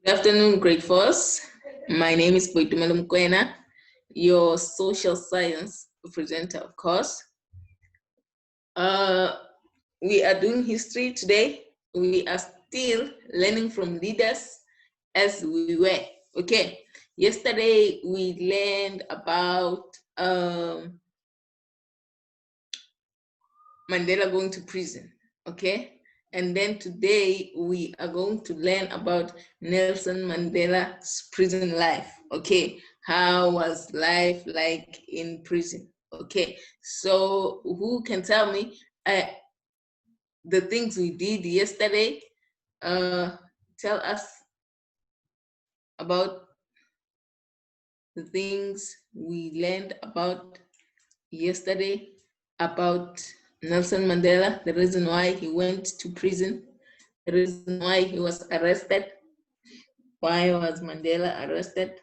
Good afternoon, grade fours. My name is Boitumelo Mkwena, your social science presenter, of course. We are doing history today. We are still learning from leaders as we were. Okay, yesterday we learned about Mandela going to prison. Okay, and then today we are going to learn about Nelson Mandela's prison life. Okay, how was life like in prison? Okay, so who can tell me the things we did yesterday? Tell us about the things we learned about yesterday about Nelson Mandela, the reason why he went to prison, the reason why he was arrested. Why was Mandela arrested?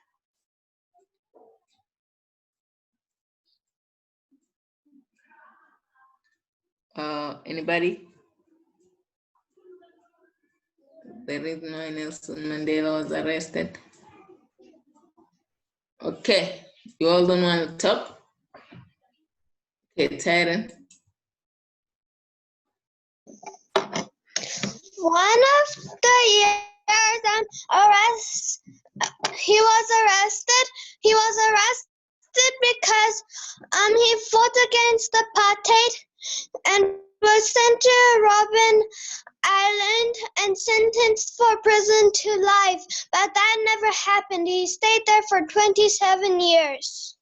Anybody? The reason why Nelson Mandela was arrested. Okay, you all don't want to talk? Okay, Tyron. One of the years he was arrested because he fought against apartheid and was sent to Robben Island and sentenced for prison to life. But that never happened. He stayed there for 27 years.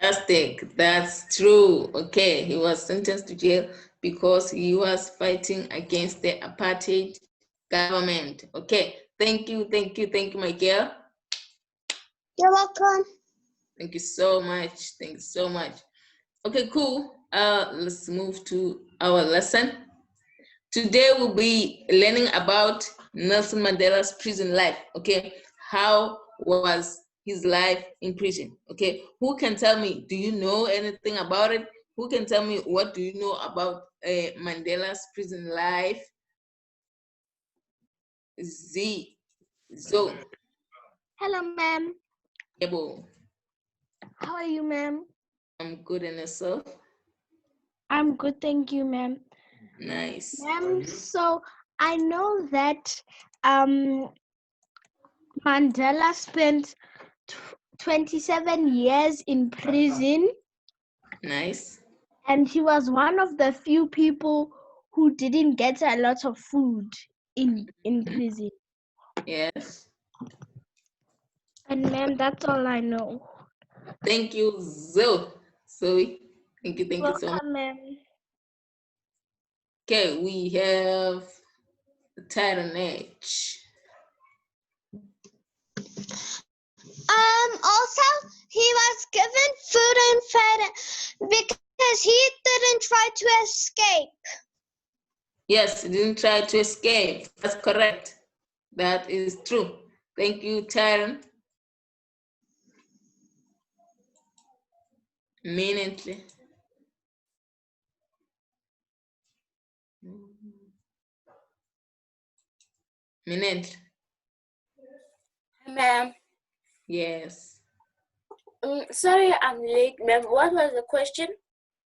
Fantastic, that's true. Okay, he was sentenced to jail because he was fighting against the apartheid government. Okay, thank you, my girl. You're welcome. Thank you so much. Thank you so much. Okay, cool. Let's move to our lesson. Today we'll be learning about Nelson Mandela's prison life. Okay, how was his life in prison? Okay, who can tell me? Do you know anything about it? Who can tell me what do you know about Mandela's prison life? So. Hello, ma'am. Yebo. How are you, ma'am? I'm good, and yourself? I'm good, thank you, ma'am. Nice. Ma'am, so I know that Mandela spent 27 years in prison. Nice. And he was one of the few people who didn't get a lot of food in prison. Yes. And ma'am, that's all I know. Thank you, Zoe. Thank you so much. Welcome, ma'am. Okay, we have the Titan H. Also, he was given food and fed because he didn't try to escape. Yes, he didn't try to escape. That's correct. That is true. Thank you, Tyron. Minutely. Minute. Ma'am. Yes. Sorry, I'm late, ma'am. What was the question?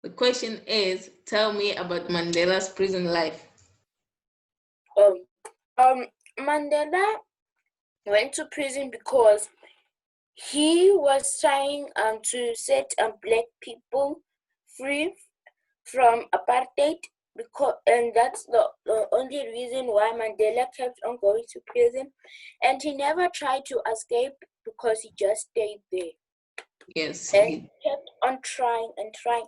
The question is, tell me about Mandela's prison life. Mandela went to prison because he was trying to set black people free from apartheid, and that's the only reason why Mandela kept on going to prison, and he never tried to escape because he just stayed there. Yes. And he kept on trying and trying,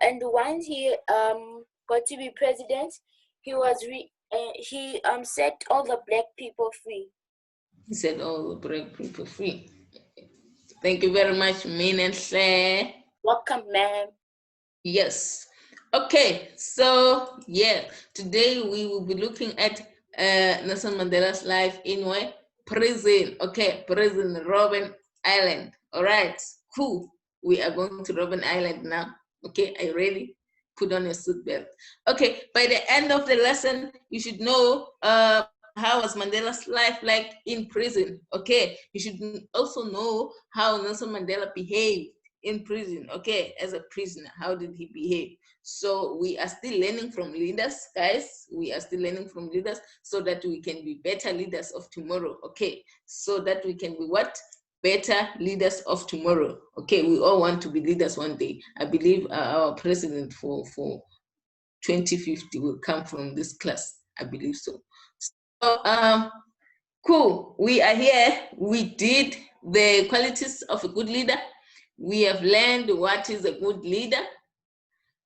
and once he got to be president, he set all the black people free. He set all the black people free. Thank you very much, Minenhle. Welcome, ma'am. Yes. Okay, so yeah, today we will be looking at Nelson Mandela's life in what? Prison. Okay, prison, Robben Island. All right, cool. We are going to Robben Island now. Okay, are you ready? Put on your seatbelt. Okay, by the end of the lesson, you should know how was Mandela's life like in prison? Okay, you should also know how Nelson Mandela behaved in prison. Okay, as a prisoner, how did he behave? So we are still learning from leaders, guys. We are still learning from leaders so that we can be better leaders of tomorrow. Okay, so that we can be what? Better leaders of tomorrow. Okay, we all want to be leaders one day. I believe our president for 2050 will come from this class. I believe so. So, cool. We are here. We did the qualities of a good leader. We have learned what is a good leader.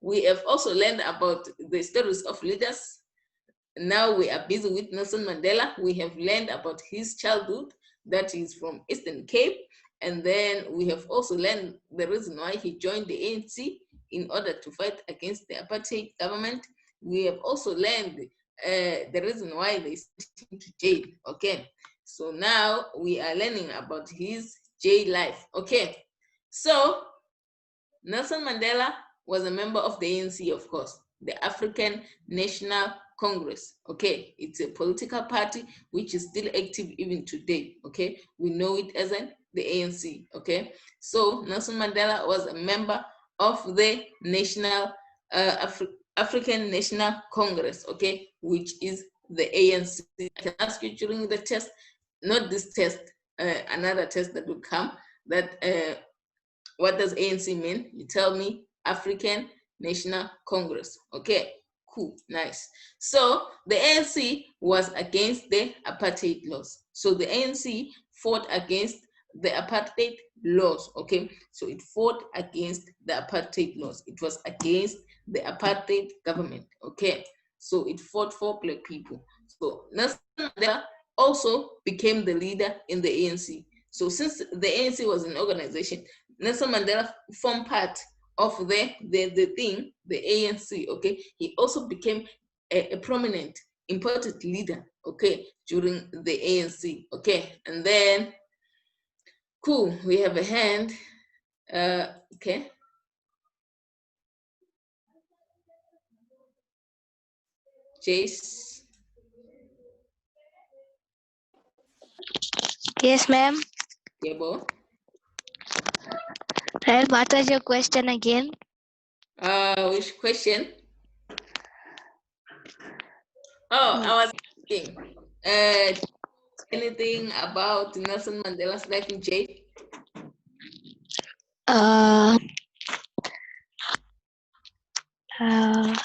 We have also learned about the stories of leaders. Now we are busy with Nelson Mandela. We have learned about his childhood, that is from Eastern Cape. And then we have also learned the reason why he joined the ANC in order to fight against the apartheid government. We have also learned the reason why they sent him to jail. Okay, so now we are learning about his jail life. Okay, so Nelson Mandela was a member of the ANC, of course, the African National Congress. Okay, it's a political party which is still active even today. Okay, we know it as the ANC. Okay, so Nelson Mandela was a member of the National African National Congress. Okay, which is the ANC. I can ask you during the test, not this test, another test that will come, that what does ANC mean? You tell me. African National Congress. Okay, cool, nice. So the ANC was against the apartheid laws. So the ANC fought against the apartheid laws. Okay, so it fought against the apartheid laws. It was against the apartheid government. Okay, so it fought for black people. So Nelson Mandela also became the leader in the ANC. So since the ANC was an organization, Nelson Mandela formed part of the thing, the ANC. Okay, he also became a prominent, important leader. Okay, during the ANC. Okay, and then cool, we have a hand. Okay. Jace. Yes, ma'am. Yebo. And what was your question again? Which question? Oh, I was asking anything about Nelson Mandela's life in jail? Uh, uh,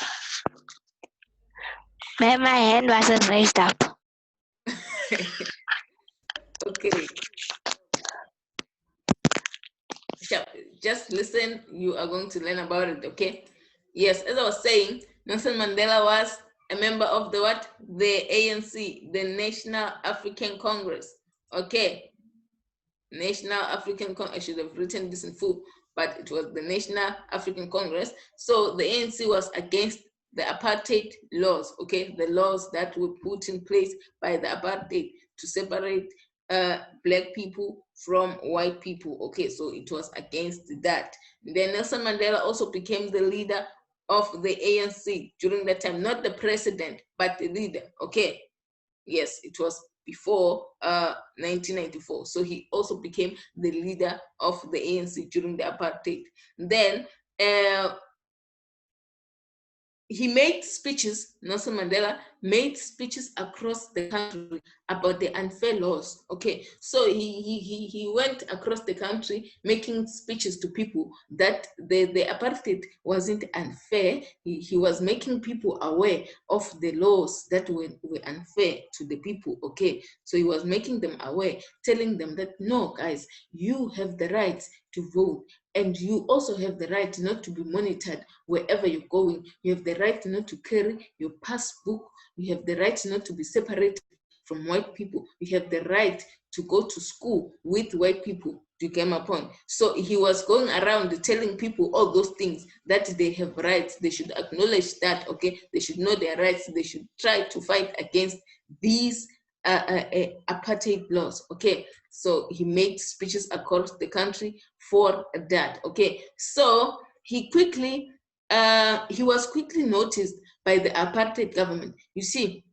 ma'am, my hand wasn't raised up. Okay. Just listen, you are going to learn about it, okay? Yes, as I was saying, Nelson Mandela was a member of the what? The ANC, the National African Congress, okay? National African Congress, I should have written this in full, but it was the National African Congress. So the ANC was against the apartheid laws, okay? The laws that were put in place by the apartheid to separate black people from white people. Okay, so it was against that. Then Nelson Mandela also became the leader of the ANC during that time, not the president, but the leader. Okay, yes, it was before 1994. So he also became the leader of the ANC during the apartheid. Then he made speeches, Nelson Mandela made speeches across the country about the unfair laws. Okay, so he went across the country making speeches to people that the apartheid wasn't unfair. He was making people aware of the laws that were unfair to the people. Okay, so he was making them aware, telling them that no, guys, you have the right to vote, and you also have the right not to be monitored wherever you're going. You have the right not to carry your passbook. You have the right not to be separated from white people. You have the right to go to school with white people. You get my point? So he was going around telling people all those things, that they have rights. They should acknowledge that, okay? They should know their rights. They should try to fight against these apartheid laws, okay? So he made speeches across the country for that, okay? So he was quickly noticed by the apartheid government. You see,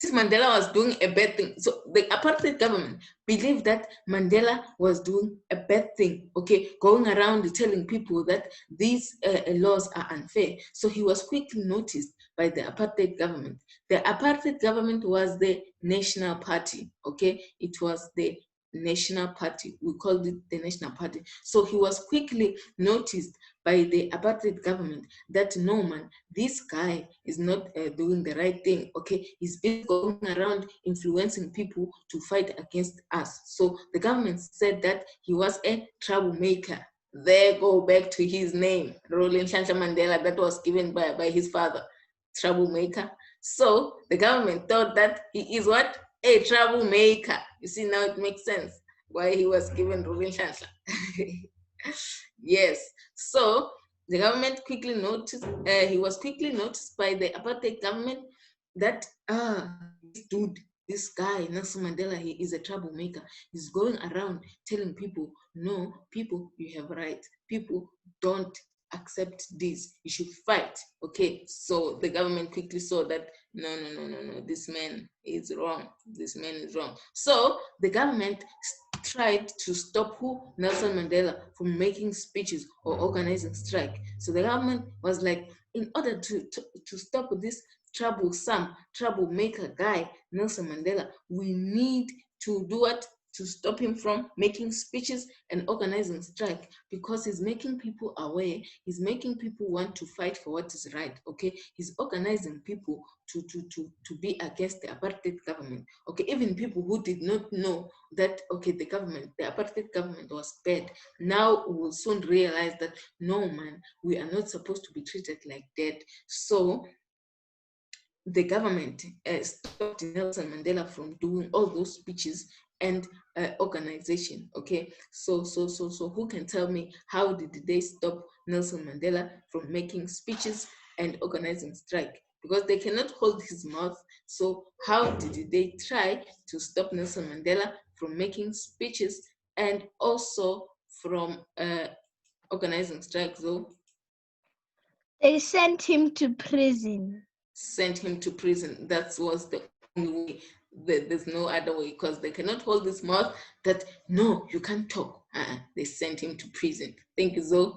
this Mandela was doing a bad thing. So the apartheid government believed that Mandela was doing a bad thing, okay, going around telling people that these laws are unfair. So he was quickly noticed by the apartheid government. The apartheid government was the National Party, okay? It was the National Party. We called it the National Party. So he was quickly noticed by the apartheid government that no man, this guy is not doing the right thing, okay? He's been going around influencing people to fight against us. So the government said that he was a troublemaker. There go back to his name, Roland Shanta Mandela, that was given by his father, troublemaker. So the government thought that he is what? A troublemaker. You see, now it makes sense why he was given Roland Shanta. Yes, so the government quickly noticed, he was quickly noticed by the apartheid government that, this dude, this guy, Nelson Mandela, he is a troublemaker. He's going around telling people, no, people, you have rights. People don't accept this. You should fight. Okay, so the government quickly saw that, no, this man is wrong. This man is wrong. So the government tried to stop who? Nelson Mandela from making speeches or organizing strike. So the government was like, in order to stop this troublemaker guy, Nelson Mandela, we need to do what? To stop him from making speeches and organizing strike, because he's making people aware, he's making people want to fight for what is right, okay? He's organizing people to be against the apartheid government, okay? Even people who did not know that, okay, the apartheid government was bad, now will soon realize that, no man, we are not supposed to be treated like that. So the government stopped Nelson Mandela from doing all those speeches and organization, okay? So who can tell me how did they stop Nelson Mandela from making speeches and organizing strike? Because they cannot hold his mouth. So how did they try to stop Nelson Mandela from making speeches and also from organizing strike, though? They sent him to prison. Sent him to prison. That was the only way. There's no other way, because they cannot hold his mouth that, no, you can't talk. They sent him to prison. Thank you, Zoe.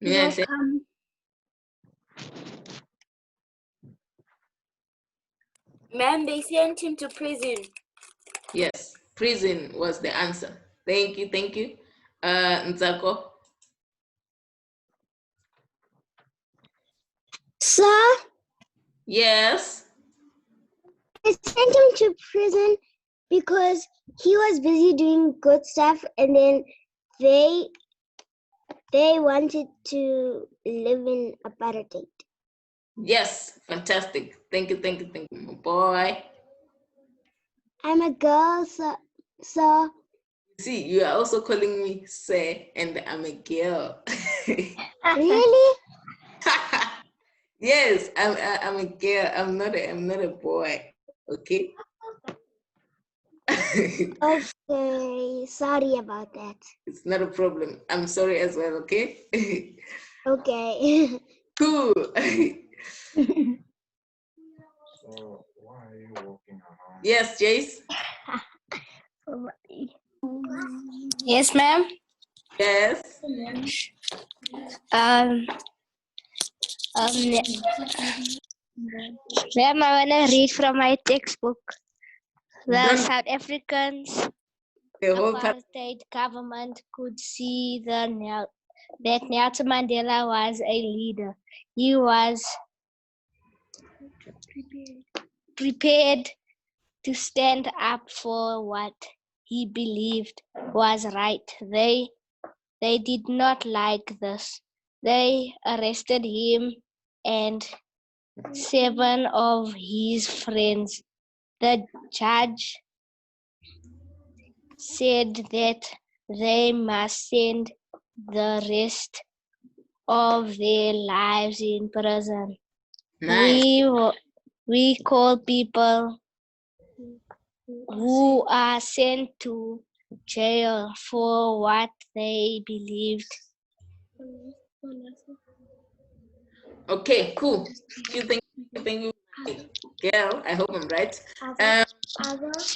May I say? Welcome. Ma'am, they sent him to prison. Yes, prison was the answer. Thank you. Nzako. Sir, Yes. they sent him to prison because he was busy doing good stuff, and then they wanted to live in apartheid. Yes, fantastic. Thank you, my boy. I'm a girl, sir. See, you are also calling me sir, and I'm a girl. Really? Yes, I'm a girl. I'm not a boy. Okay. Okay, sorry about that. It's not a problem. I'm sorry as well. Okay. Okay. Cool. So why are you walking around? Yes, Jace. Yes, ma'am. Yes. Um, ma'am, I want to read from my textbook. The Don't- South Africans The whole part. apartheid government could see that Nelson Mandela was a leader. He was prepared to stand up for what he believed was right. They did not like this. They arrested him and 7 of his friends. The judge said that they must spend the rest of their lives in prison. Nice. We call people who are sent to jail for what they believed. Okay, cool. Thank you. girl. I hope I'm right.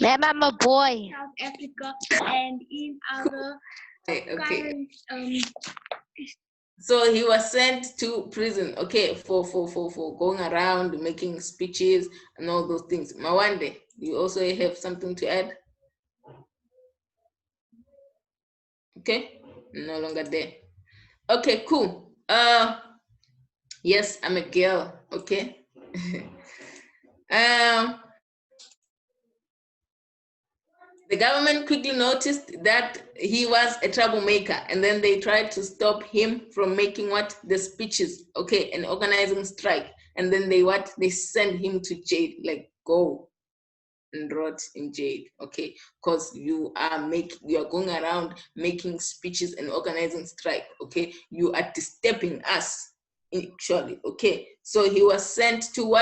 Ma'am, I'm a boy. South Africa and in other Okay. current So he was sent to prison, okay, for going around making speeches and all those things. Mawande, you also have something to add? Okay, no longer there. Okay, cool. Yes, I'm a girl. Okay. The government quickly noticed that he was a troublemaker, and then they tried to stop him from making the speeches, okay, and organizing strike. And then they sent him to jail, like go and rot in jail, okay, because you are going around making speeches and organizing strike, okay. You are disturbing us, actually, okay. So he was sent to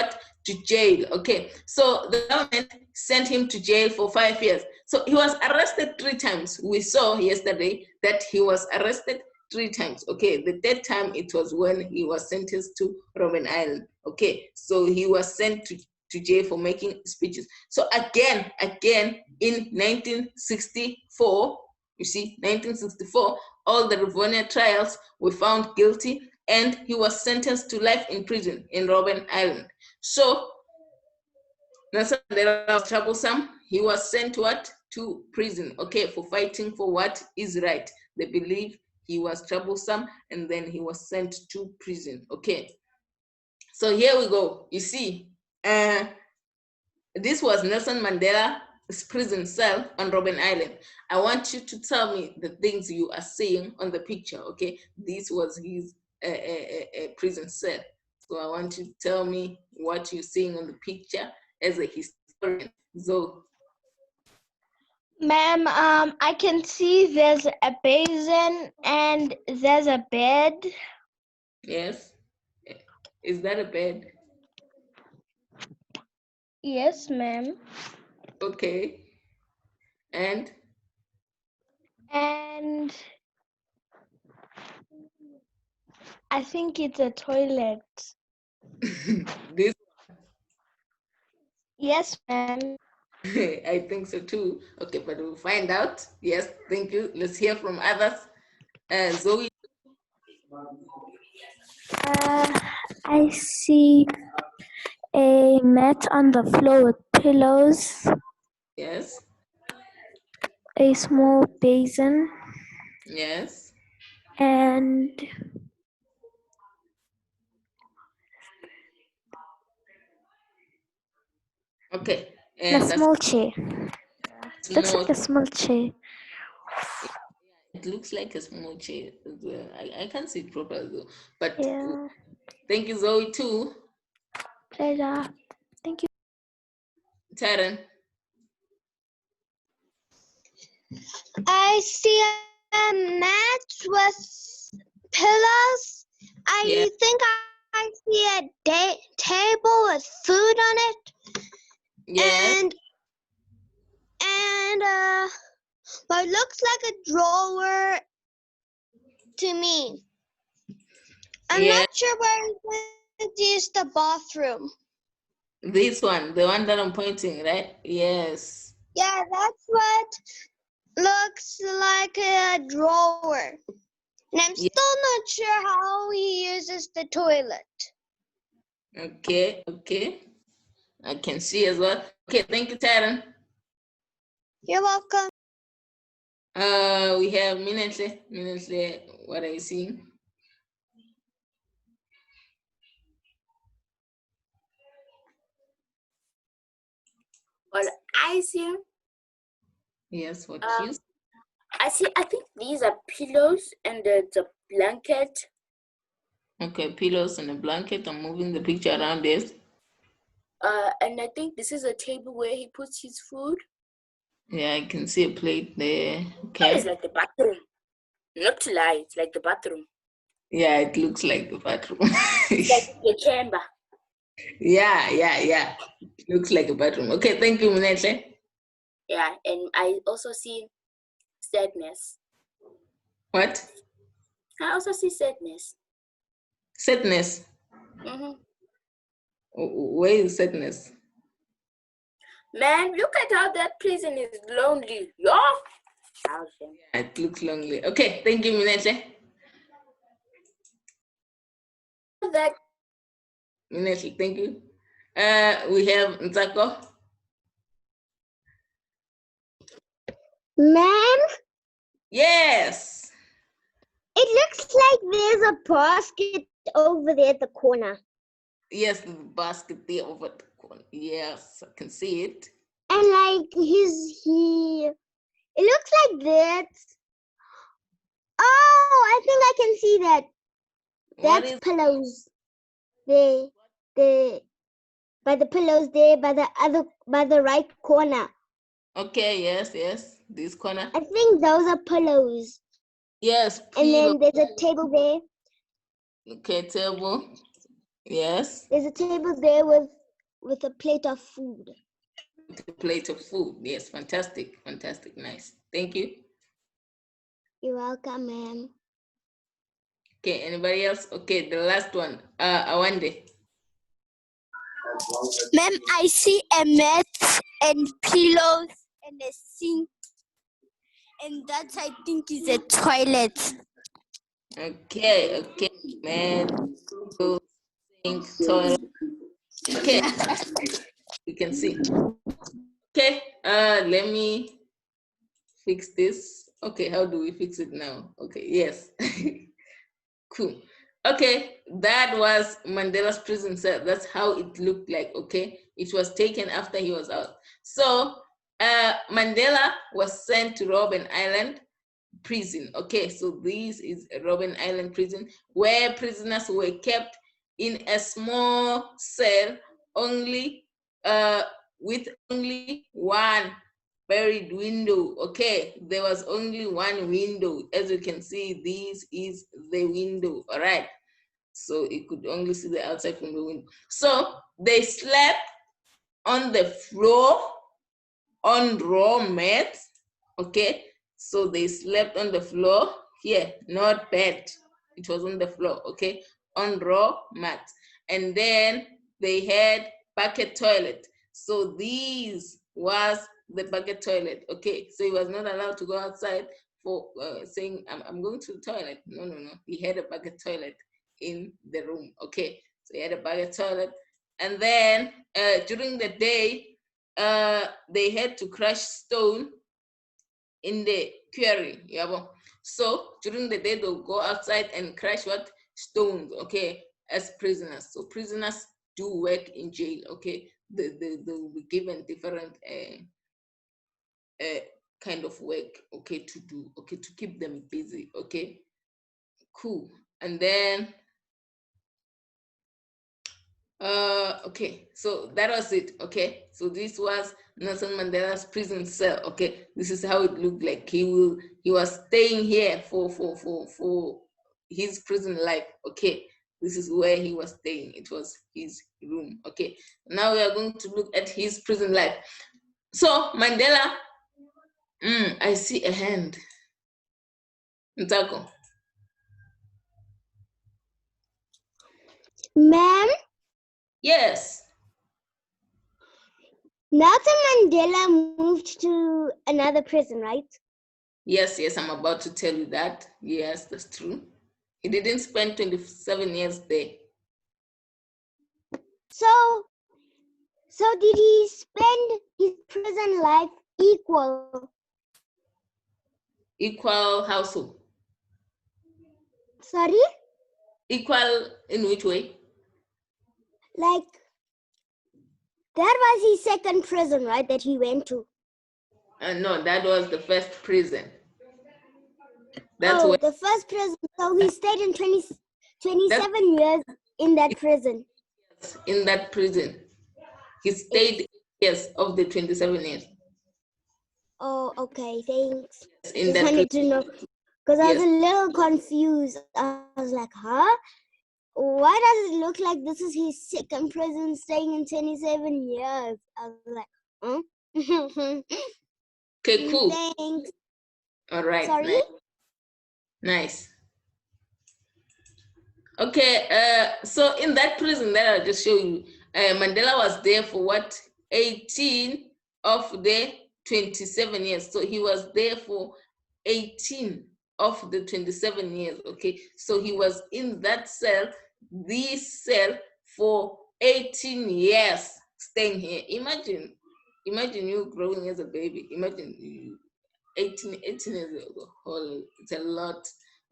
to jail, okay. So the government sent him to jail for 5 years. So he was arrested 3 times. We saw yesterday that he was arrested 3 times, okay. The third time, it was when he was sentenced to Robben Island, okay. So he was sent to jail for making speeches. So again, in 1964, you see, 1964, all the Rivonia trials were found guilty, and he was sentenced to life in prison in Robben Island. So Nelson Mandela was troublesome. He was sent to prison, okay, for fighting for what is right. They believe he was troublesome, and then he was sent to prison, okay. So here we go. You see, this was Nelson Mandela's prison cell on Robben Island. I want you to tell me the things you are seeing on the picture, okay? This was his prison cell. So I want you to tell me what you're seeing on the picture as a historian. So, Ma'am, I can see there's a basin and there's a bed. yes. Is that a bed? Yes, ma'am. Okay. And And I think it's a toilet. this, Yes, ma'am. I think so too. Okay, but we'll find out. Yes, thank you. Let's hear from others. Zoe. I see a mat on the floor with pillows, Yes. a small basin, Yes. and Okay. a And that's small chair. Looks small. like a small chair. It looks like a small chair. I can't see it properly though. But Yeah, thank you, Zoe, too. pleasure. Thank you. Taryn. I see a mat with pillows. Yeah. I think I see a table with food on it, Yes. and what looks like a drawer to me. I'm Yeah. not sure where I'm going to use the bathroom. This one, the one that I'm pointing, right? Yes. Yeah, that's what looks like a drawer. And I'm Yeah. still not sure how he uses the toilet. Okay. Okay. I can see as well. Okay. Thank you, Taryn. You're welcome. We have Minentle. Minentle, what are you seeing? Well, I see. Yes. What you? I think these are pillows and the blanket. Okay. Pillows and a blanket. I'm moving the picture around this. And I think this is a table where he puts his food. Yeah, I can see a plate there. That Okay. is like the bathroom. Not to lie, it's like the bathroom. Yeah, it looks like the bathroom. It's like your chamber. Yeah. Looks like a bathroom. Okay, thank you, Minentle. Yeah, and I also see sadness. What? I also see sadness. Sadness. Mm-hmm. Where is sadness? Man, look at how that prison is lonely. Yo. It looks lonely. Okay, thank you, Minete. That Minete, thank you. We have Nzako. Ma'am, Yes. it looks like there's a basket over there at the corner. Yes, the basket there over the corner. Yes, I can see it. And like it looks like that. Oh, I think I can see that. What That's is pillows. By the pillows there, by the right corner. okay? Yes, yes. This corner. I think those are pillows. Yes, And pillow. then there's a table there. Okay, table. Yes, There's a table there with a plate of food. the plate of food. Yes, fantastic, fantastic, nice. Thank you. You're welcome, ma'am. Okay, anybody else? Okay, the last one. Awande. Ma'am, I see a mat and pillows and a sink. And that I think is a toilet. Okay, okay, man. Sink, toilet. Okay, you can see. Okay, let me fix this. Okay, how do we fix it now? Okay, yes. Cool. Okay, that was Mandela's prison cell. That's how it looked like, okay? It was taken after he was out. So Mandela was sent to Robben Island prison. Okay, so this is Robben Island prison where prisoners were kept in a small cell only with only one buried window. Okay, there was only one window. As you can see, this is the window. All right, so you could only see the outside from the window. So they slept on the floor on raw mats. Okay, so they slept on the floor here, not bed. It was on the floor, okay, on raw mats. And then they had bucket toilet. So this was the bucket toilet, okay. So he was not allowed to go outside for saying, I'm going to the toilet. No, no, no. He had a bucket toilet in the room, okay. So he had a bucket toilet. And then during the day, they had to crush stone in the quarry. Yeah. So during the day, they'll go outside and crush what? Stones, okay, as prisoners. So prisoners do work in jail, okay. They will be given different kind of work, okay, to do, okay, to keep them busy, okay. Cool. And then okay, so that was it. Okay, so this was Nelson Mandela's prison cell. Okay, this is how it looked like. He was staying here for his prison life. Okay, this is where he was staying. It was his room. Okay, now we are going to look at his prison life. So Mandela, I see a hand. Ntako. Ma'am, Yes. Nelson Mandela moved to another prison, right? Yes, yes, I'm about to tell you that. Yes, that's true. He didn't spend 27 years there. So did he spend his prison life equal? Equal household. Sorry? Equal in which way? Like, that was his second prison, right, that he went to? No, that was the first prison. That's where, the first prison. So he stayed in 27 years in that prison. in that prison. He stayed years of the 27 years. Oh, okay, thanks. In Just that wanted prison. to know, because I was Yes. a little confused. I was like, huh? Why does it look like this is his second prison staying in 27 years? I was like, huh? Okay, cool. Thanks. All right. Sorry? Nice. Nice. Okay, so in that prison that I'll just show you, Mandela was there for what? 18 of the 27 years. So he was there for 18 of the 27 years, okay? So he was in that cell, this cell, for 18 years staying here. Imagine you growing as a baby. Imagine you 18 years old. It's a lot.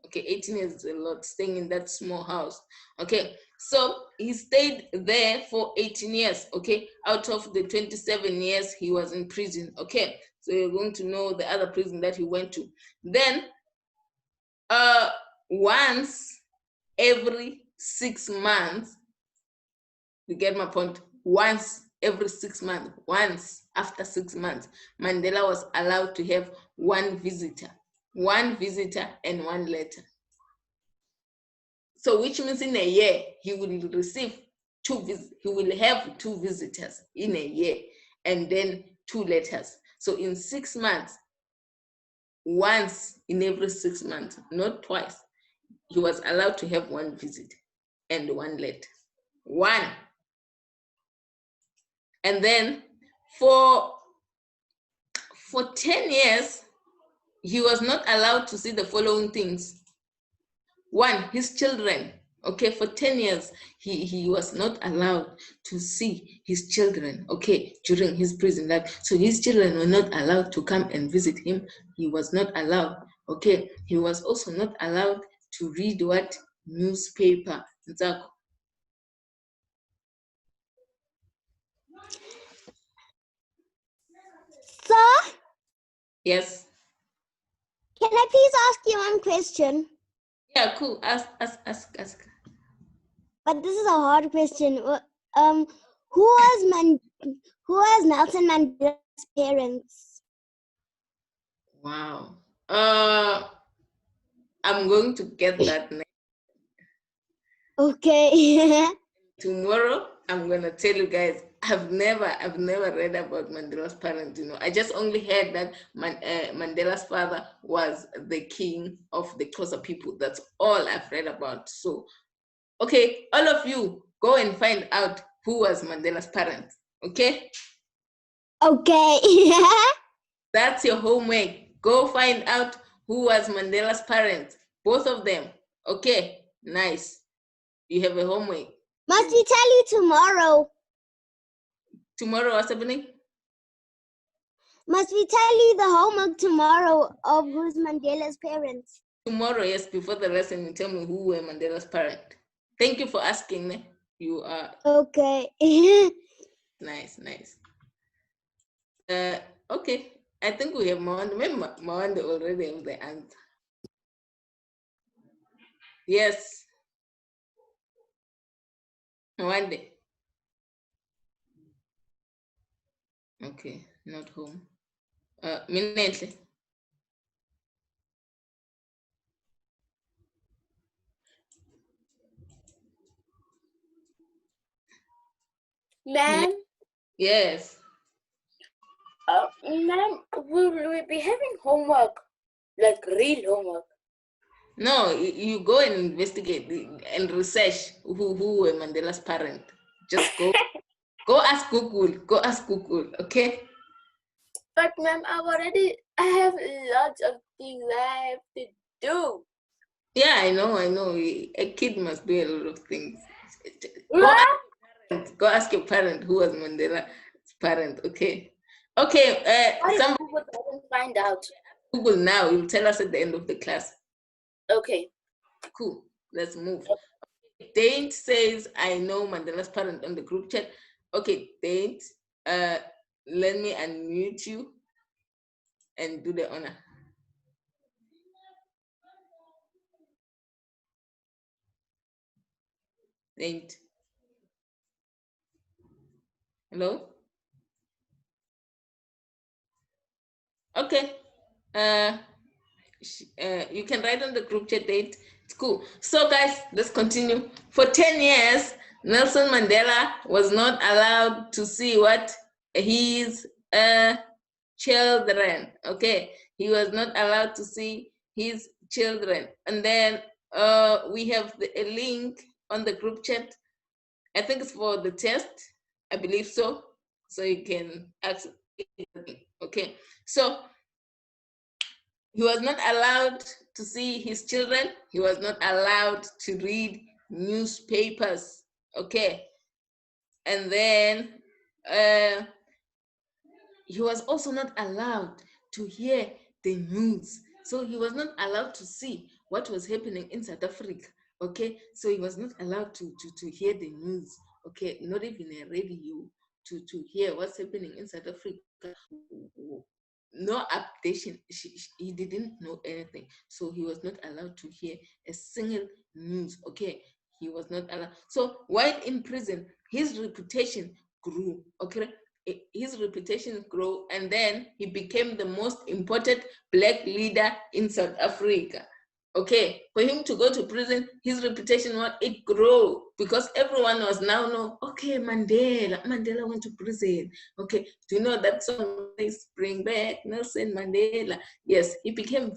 Okay, 18 years is a lot, staying in that small house. Okay, so he stayed there for 18 years, okay, out of the 27 years he was in prison. Okay, so you're going to know the other prison that he went to. Then once every 6 months, you get my point, once every 6 months, once after 6 months, Mandela was allowed to have one visitor and one letter. So which means in a year, he will receive he will have 2 visitors in a year and then 2 letters. So in 6 months, once in every 6 months, not twice, he was allowed to have 1 visit and 1 letter. 1. And then for 10 years, he was not allowed to see the following things. 1, his children. Okay, for 10 years, he was not allowed to see his children, okay, during his prison life. So his children were not allowed to come and visit him. He was not allowed, okay. He was also not allowed to read what? Newspaper. Sir, Yes. can I please ask you one question? Yeah, cool. Ask. But this is a hard question. Who was Nelson Mandela's parents? Wow. I'm going to get that next. Okay. Tomorrow, I'm gonna tell you guys. I've never read about Mandela's parents. You know, I just only heard that Mandela's father was the king of the Xhosa people. That's all I've read about. So, okay, all of you, go and find out who was Mandela's parents. Okay, Okay. that's your homework. Go find out who was Mandela's parents, both of them. Okay, nice. You have a homework. Must we tell you tomorrow? Tomorrow, what's happening? Must we tell you the homework tomorrow of who's Mandela's parents? Tomorrow, yes, before the lesson, you tell me who were Mandela's parents. Thank you for asking me. You are Okay. nice. Okay, I think we have Mawanda. Remember, Mawanda already have the answer. Yes. Mawanda. Okay, not home. Minenhle. Ma'am, Yes. ma'am, will we be having homework, like real homework? No, you go and investigate and research who were Mandela's parent. Just go. Go ask Google, okay? But ma'am, I have lots of things I have to do. Yeah, I know. A kid must do a lot of things. Go ask your parent who was Mandela's parent, okay? Okay, What if somebody Google doesn't find out? Google now. You'll tell us at the end of the class. Okay. Cool. Let's move. Dane says, I know Mandela's parent on the group chat. Okay, Dane, let me unmute you and do the honor. Dane. Hello? Okay. You can write on the group chat date. It's cool. So guys, let's continue. For 10 years, Nelson Mandela was not allowed to see what his children. Okay, he was not allowed to see his children. And then we have a link on the group chat. I think it's for the test. I believe so. So you can Okay, so he was not allowed to see his children. He was not allowed to read newspapers. Okay, and then he was also not allowed to hear the news. So he was not allowed to see what was happening in South Africa. Okay, so he was not allowed to hear the news. Okay, not even a radio to hear what's happening in South Africa. No updation. He didn't know anything. So he was not allowed to hear a single news. Okay, he was not allowed. So while in prison, his reputation grew. Okay, his reputation grew, and then he became the most important black leader in South Africa. Okay, for him to go to prison, his reputation it grew because everyone was now know. Okay, Mandela went to prison. Okay, do you know that song? Bring back Nelson Mandela. Yes, he became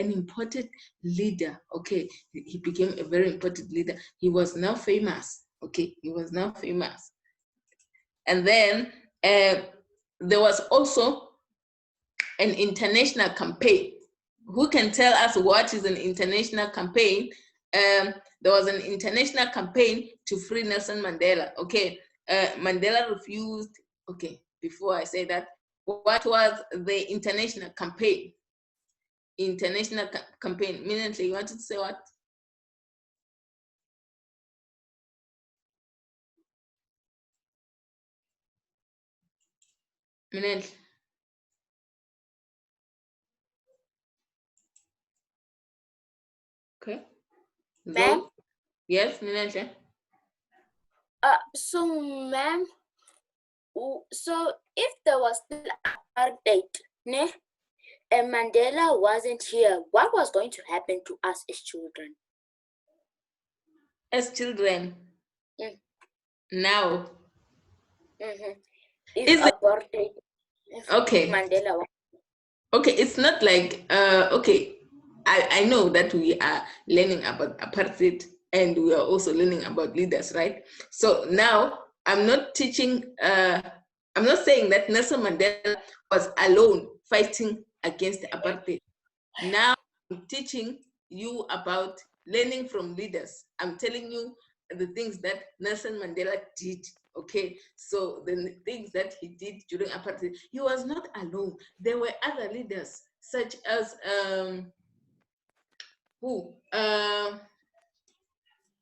an important leader. Okay, he became a very important leader. He was now famous. Okay, he was now famous. And then there was also an international campaign. Who can tell us what is an international campaign? There was an international campaign to free Nelson Mandela. Okay, Mandela refused. Okay, before I say that, what was the international campaign? International campaign. Minutely, you wanted to say what? Minutely. Okay. Ma'am? Yes, Minutely. So, ma'am, so if there was still apartheid, ne, and Mandela wasn't here, what was going to happen to us as children? As children, now. If apartheid, okay. Mandela. Okay, it's not like okay. I know that we are learning about apartheid and we are also learning about leaders, right? So now I'm not teaching. I'm not saying that Nelson Mandela was alone fighting against apartheid. Now I'm teaching you about learning from leaders. I'm telling you the things that Nelson Mandela did. Okay, so the things that he did during apartheid, he was not alone. There were other leaders, such as who?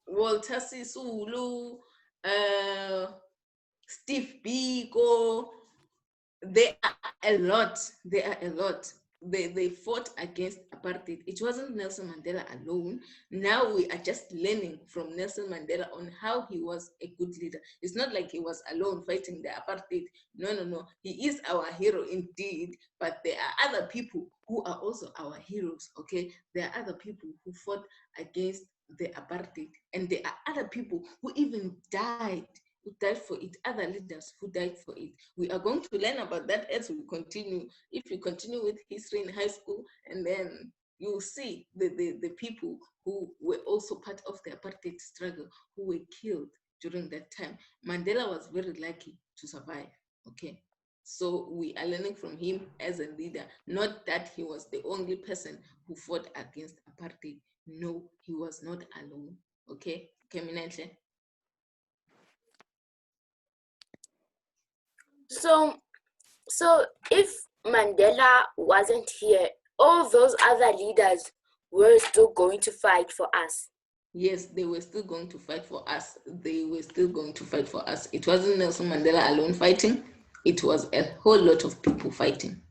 Walter Sisulu, Steve Biko. There are a lot. There are a lot. They fought against apartheid. It wasn't Nelson Mandela alone. Now we are just learning from Nelson Mandela on how he was a good leader. It's not like he was alone fighting the apartheid. No, no, no. He is our hero indeed, but there are other people who are also our heroes, okay? There are other people who fought against the apartheid, and there are other people who even died for it, other leaders who died for it. We are going to learn about that as we continue. If you continue with history in high school, and then you'll see the people who were also part of the apartheid struggle, who were killed during that time. Mandela was very lucky to survive, okay? So we are learning from him as a leader, not that he was the only person who fought against apartheid. No, he was not alone, okay? Keminenhle. So if Mandela wasn't here, all those other leaders were still going to fight for us. Yes, they were still going to fight for us. They were still going to fight for us. It wasn't Nelson Mandela alone fighting. It was a whole lot of people fighting.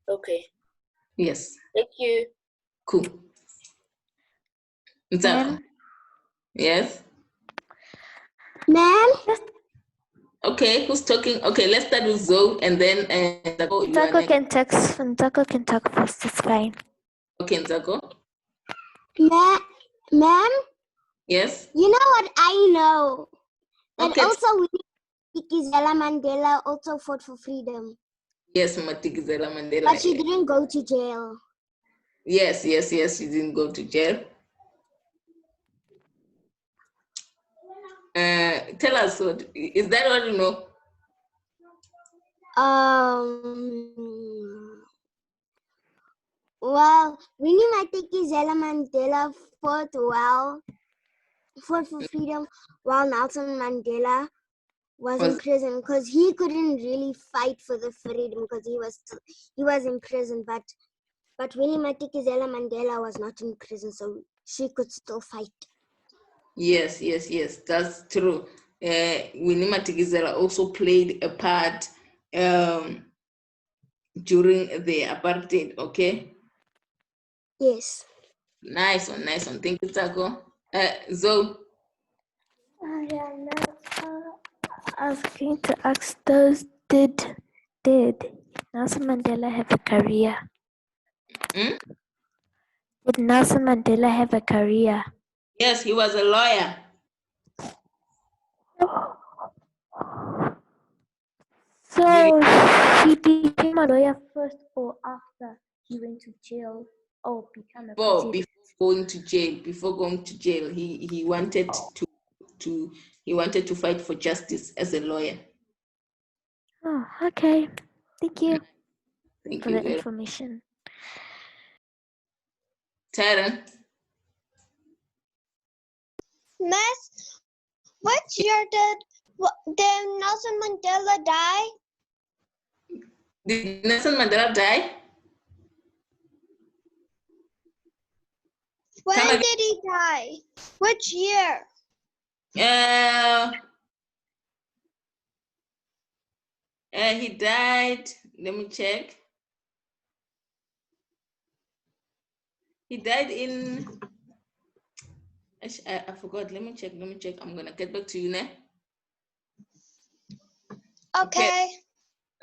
Okay. Yes. Thank you. Cool. Nzako. Yes? Ma'am? Okay, who's talking? Okay, let's start with Zoe and then Nzako, you are next. Nzako can talk first, it's fine. Okay, Nzako. Ma'am? Yes? You know what I know? And Okay. also Mandela Mandela also fought for freedom. Yes, Matikizela Mandela. But she didn't go to jail. Yes, she didn't go to jail. Tell us, is that what you know? Well, Winnie Madikizela Mandela fought for freedom, while Nelson Mandela was in prison because he couldn't really fight for the freedom because he was in prison. But Winnie Madikizela Mandela was not in prison, so she could still fight. Yes, that's true. Winnie Madikizela also played a part during the apartheid. Okay. Yes. Nice one. Thank you, Taco. Zoe. I was going to ask those, did Nelson Mandela have a career? Hmm? Did Nelson Mandela have a career? Yes, he was a lawyer. So he became a lawyer first or after he went to jail or become a president? Before going to jail, he wanted to fight for justice as a lawyer. Oh, okay. Thank you Thank for you the very much. information. Tara. Miss, what year did Nelson Mandela die? Did Nelson Mandela die? When did he die? Which year? He died. Let me check. He died in. I forgot. Let me check. I'm gonna get back to you now. Okay.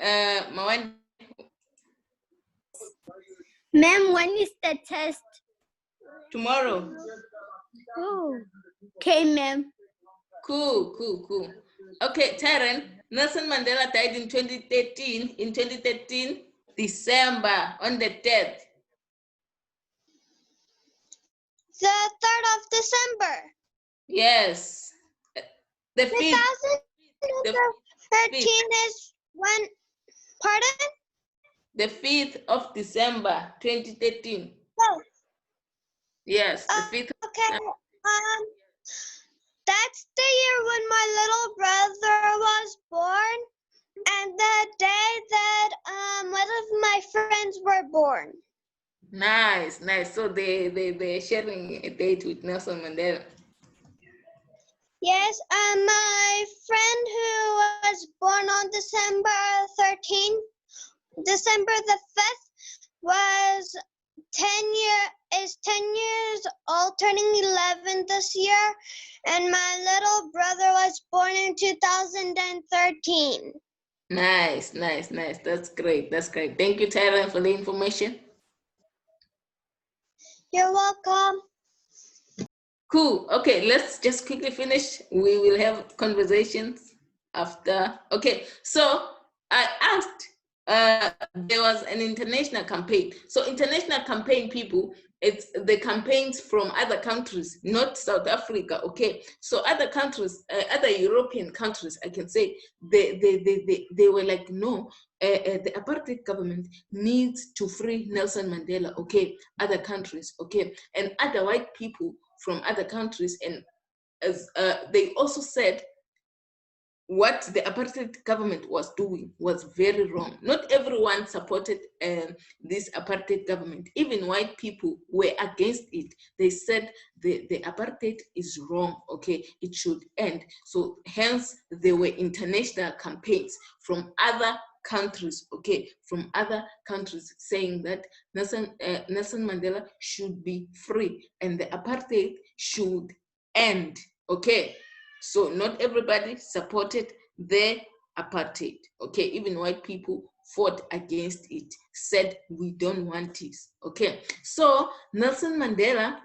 Mawan. Ma'am, when is the test? Tomorrow. Oh. Okay, ma'am. Cool. Okay, Taryn. Nelson Mandela died in 2013. In 2013, December on the 3rd. The 3rd of December. Yes. The 5th. 2013 is when, pardon? The 5th of December, 2013. Oh. Yes, the 5th. Okay. That's the year when my little brother was born, and the day that one of my friends were born. Nice. So they're sharing a date with Nelson Mandela. Yes, my friend who was born on December 13th, December the 5th, was 10 years old, turning 11 this year, and my little brother was born in 2013. Nice. That's great. Thank you, Tyra, for the information. You're welcome. Cool. Okay, let's just quickly finish. We will have conversations after. Okay, so I asked, there was an international campaign. So international campaign people, it's the campaigns from other countries, not South Africa. Okay, so other countries, other European countries, I can say, they were like, no, the apartheid government needs to free Nelson Mandela. Okay, other countries. Okay, and other white people from other countries, and as they also said, what the apartheid government was doing was very wrong. Not everyone supported this apartheid government. Even white people were against it. They said the apartheid is wrong, okay, it should end. So hence there were international campaigns from other countries, okay, from other countries saying that Nelson Mandela should be free and the apartheid should end, okay. So not everybody supported the apartheid, okay. Even white people fought against it, said we don't want this, okay. So Nelson Mandela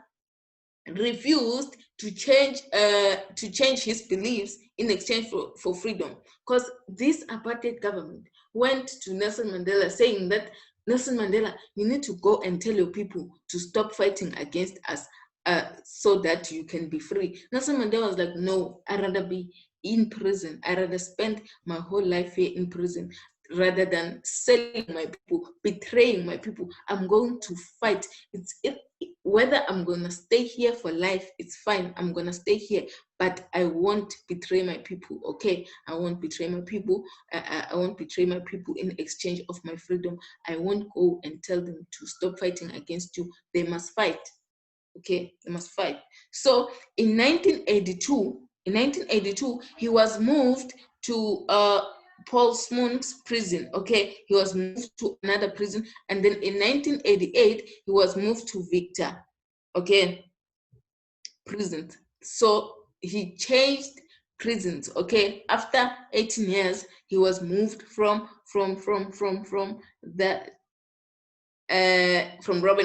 refused to change his beliefs in exchange for freedom, because this apartheid government went to Nelson Mandela saying that, Nelson Mandela, you need to go and tell your people to stop fighting against us so that you can be free. Nelson Mandela was like, no, I'd rather be in prison. I'd rather spend my whole life here in prison. rather than selling my people, betraying my people. I'm going to fight. Whether I'm going to stay here for life, it's fine. I'm going to stay here, but I won't betray my people, okay? I won't betray my people. I won't betray my people in exchange of my freedom. I won't go and tell them to stop fighting against you. They must fight, okay? They must fight. So in 1982, he was moved to Paul Smoon's prison, okay? He was moved to another prison, and then in 1988, he was moved to Victor, okay, prison. So he changed prisons, okay? After 18 years, he was moved from Robben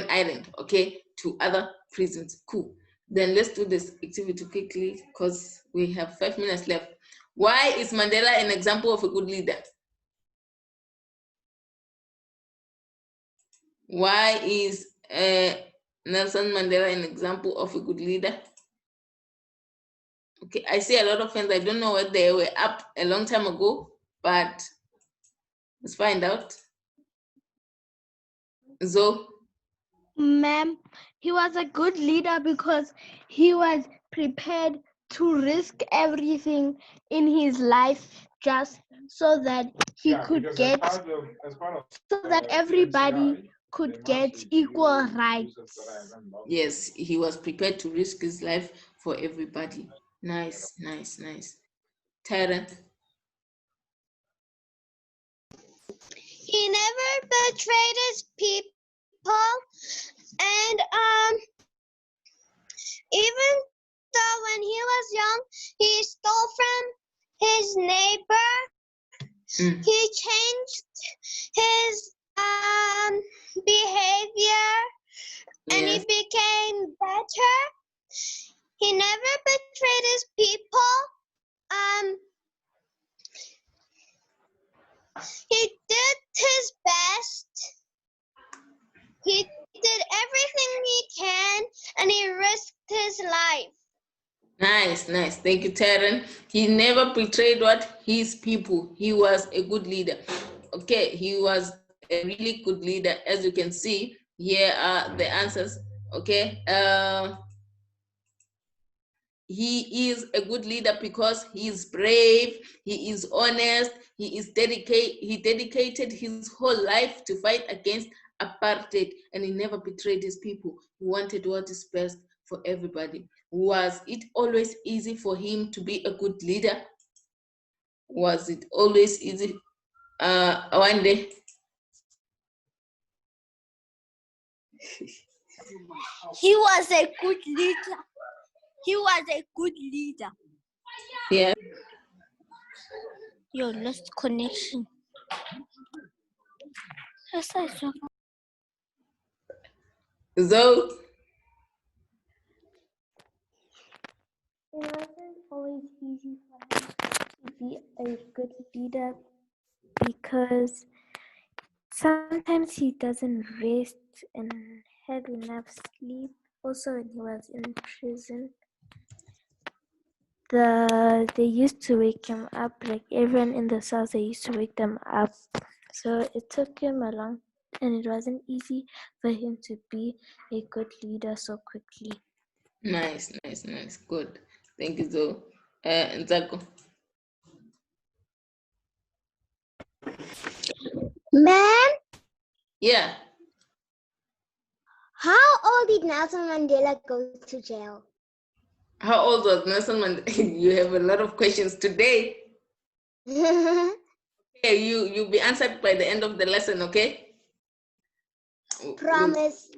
Island, okay, to other prisons. Cool. Then let's do this activity quickly because we have 5 minutes left. Why is Mandela an example of a good leader? Why is Nelson Mandela an example of a good leader? Okay, I see a lot of friends. I don't know what they were up a long time ago, but let's find out. Zo, Ma'am, he was a good leader because he was prepared to risk everything in his life just so that he could get, so that everybody could get equal rights. yes, he was prepared to risk his life for everybody. Nice, nice, nice. Tyrant, He never betrayed his people, and even though when he was young, he stole from his neighbor. He changed his behavior, and he yes, became better. He never betrayed his people. He did his best. He did everything he can, and he risked his life. nice, nice. Thank you, Tyrant. He never betrayed what? His people. He was a good leader. Okay, he was a really good leader. As you can see, here are the answers. Okay, he is a good leader because he is brave, he is honest, he dedicated his whole life to fight against apartheid, and he never betrayed his people. He wanted what is best for everybody. Was it always easy for him to be a good leader? Was it always easy? One day. He was a good leader. He was a good leader. Yeah. Yo, lost connection. Yes, I saw. So It wasn't always easy for him to be a good leader because sometimes he doesn't rest and have enough sleep. Also, when he was in prison, they used to wake him up, like everyone in the cells, they used to wake them up. So it took him a long, and it wasn't easy for him to be a good leader so quickly. nice, nice, nice. Good. Thank you, Zoe. Nzako. Ma'am, Yeah. how old did Nelson Mandela go to jail? How old was Nelson Mandela? You have a lot of questions today. Okay, you'll be answered by the end of the lesson, okay? Promise.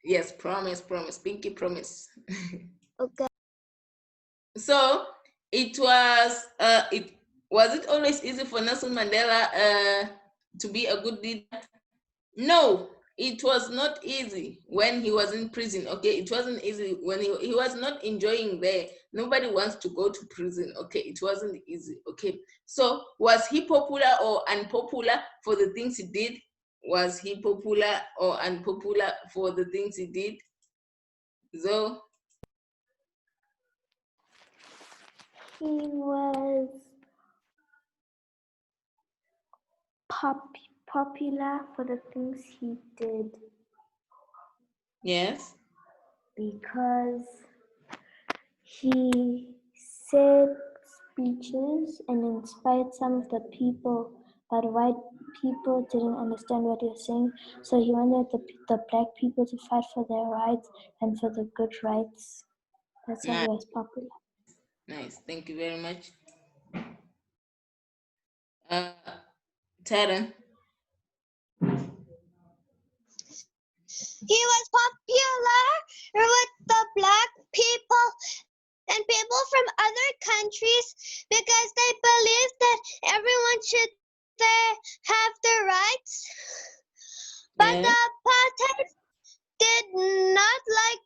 Yes, promise, pinky promise. Okay. So it was it always easy for Nelson Mandela to be a good leader? No, it was not easy when he was in prison. Okay, it wasn't easy when he was not enjoying there. Nobody wants to go to prison. Okay, it wasn't easy. Okay, so was he popular or unpopular for the things he did? Was he popular or unpopular for the things he did? So He was popular for the things he did Yes. because he said speeches and inspired some of the people, but white people didn't understand what he was saying. So he wanted the black people to fight for their rights and for the good rights. That's why he was popular. Nice. Thank you very much. Taryn. He was popular with the black people and people from other countries because they believed that everyone should have their rights. But Yeah. the apartheid did not like.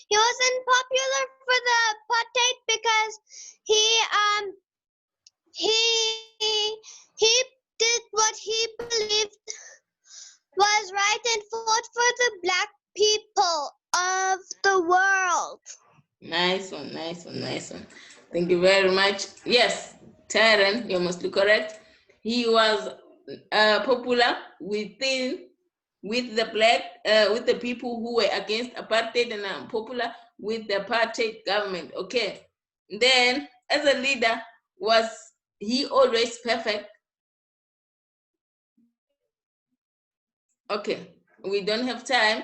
He wasn't popular for the apartheid because he did what he believed was right and fought for the black people of the world. Nice one, nice one, nice one. Thank you very much. Yes, Tyron, you're mostly correct. He was popular with the people who were against apartheid and popular with the apartheid government. Okay. Then, as a leader, was he always perfect? Okay, we don't have time.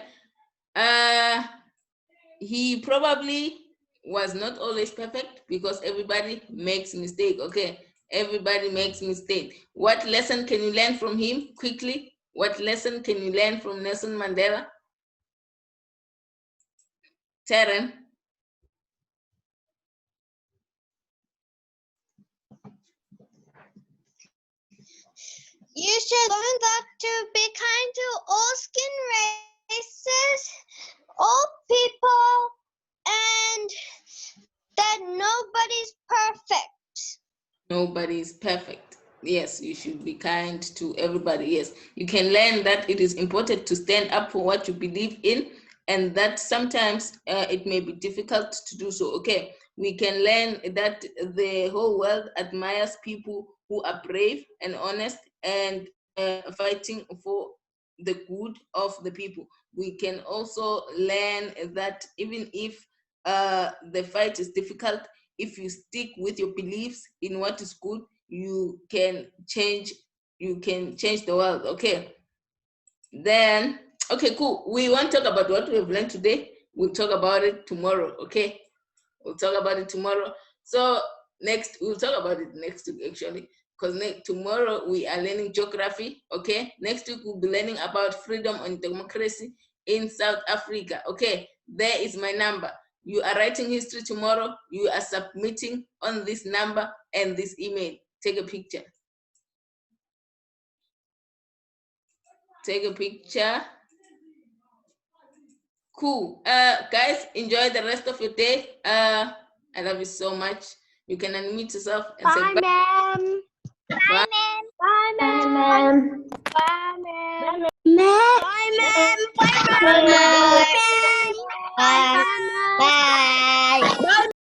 He probably was not always perfect because everybody makes mistake. Okay, everybody makes mistake. What lesson can you learn from him quickly? What lesson can you learn from Nelson Mandela? Taryn. You should learn that to be kind to all skin races, all people, and that nobody's perfect. Nobody is perfect. Yes, you should be kind to everybody. Yes, you can learn that it is important to stand up for what you believe in, and that sometimes it may be difficult to do so. Okay, we can learn that the whole world admires people who are brave and honest and fighting for the good of the people. We can also learn that even if the fight is difficult, if you stick with your beliefs in what is good, you can change the world. Okay, then okay, cool. We won't talk about what we've learned today. We'll talk about it tomorrow. Okay, we'll talk about it tomorrow. So we'll talk about it next week actually, because tomorrow we are learning geography. Okay, next week we'll be learning about freedom and democracy in South Africa. Okay, there is my number. You are writing history tomorrow. You are submitting on this number and this email. Take a picture. Take a picture. Cool. Guys, enjoy the rest of your day. I love you so much. You can unmute yourself and say Bye, ma'am.